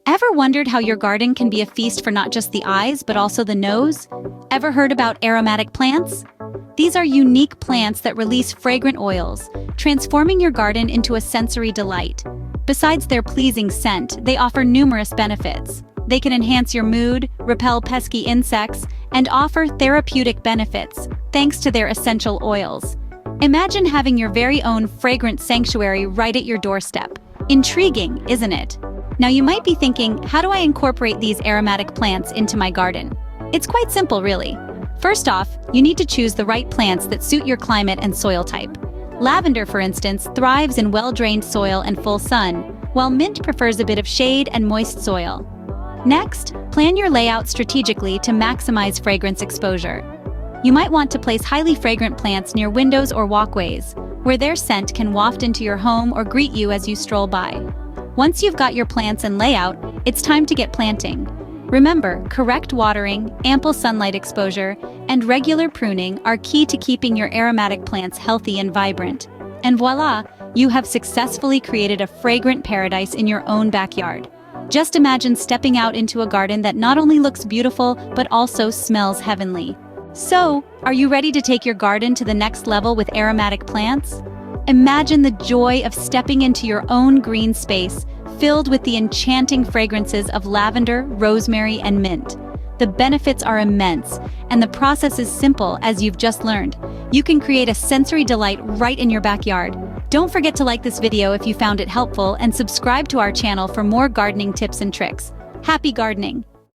Ever wondered how your garden can be a feast for not just the eyes, but also the nose? Ever heard about aromatic plants? These are unique plants that release fragrant oils, transforming your garden into a sensory delight. Besides their pleasing scent, they offer numerous benefits. They can enhance your mood, repel pesky insects, and offer therapeutic benefits, thanks to their essential oils. Imagine having your very own fragrant sanctuary right at your doorstep. Intriguing, isn't it? Now you might be thinking, how do I incorporate these aromatic plants into my garden? It's quite simple, really. First off, you need to choose the right plants that suit your climate and soil type. Lavender, for instance, thrives in well-drained soil and full sun, while mint prefers a bit of shade and moist soil. Next, plan your layout strategically to maximize fragrance exposure. You might want to place highly fragrant plants near windows or walkways, where their scent can waft into your home or greet you as you stroll by. Once you've got your plants and layout, it's time to get planting. Remember, correct watering, ample sunlight exposure, and regular pruning are key to keeping your aromatic plants healthy and vibrant. And voila, you have successfully created a fragrant paradise in your own backyard. Just imagine stepping out into a garden that not only looks beautiful, but also smells heavenly. So, are you ready to take your garden to the next level with aromatic plants? Imagine the joy of stepping into your own green space, filled with the enchanting fragrances of lavender, rosemary, and mint. The benefits are immense, and the process is simple, as you've just learned. You can create a sensory delight right in your backyard. Don't forget to like this video if you found it helpful and subscribe to our channel for more gardening tips and tricks. Happy gardening!